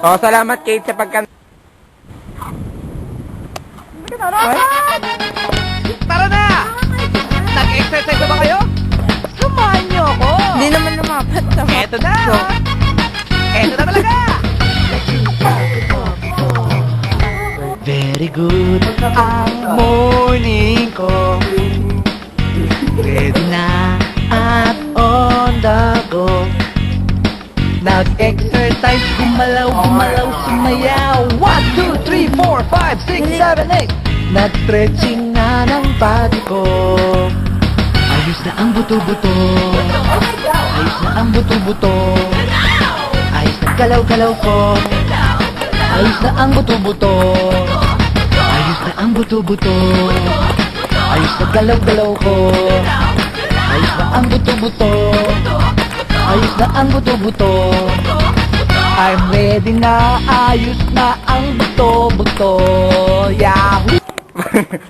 Oh, salamat Kate sa pagkan... Tara na! Nag-exercise na ba kayo? Samahan niyo ako! Hindi naman lumapat sa Eto na! Eto na talaga! Very good ang morning ko. Ready na at on the go. Nag-exercise, gumalaw, sumayaw. 1, 2, 3, 4, 5, 6, 7, 8. Nag-stretching na ng body ko. Ayos na ang buto-buto. Ayos na ang buto-buto. Ayos na galaw-galaw ko. Ayos na ang buto-buto. Ayos na ang buto-buto. Ayos na galaw-galaw ko. Ayos na ang buto-buto. Ayos na ang buto-buto. I'm ready na. Ayos na ang buto-buto. Yahoo!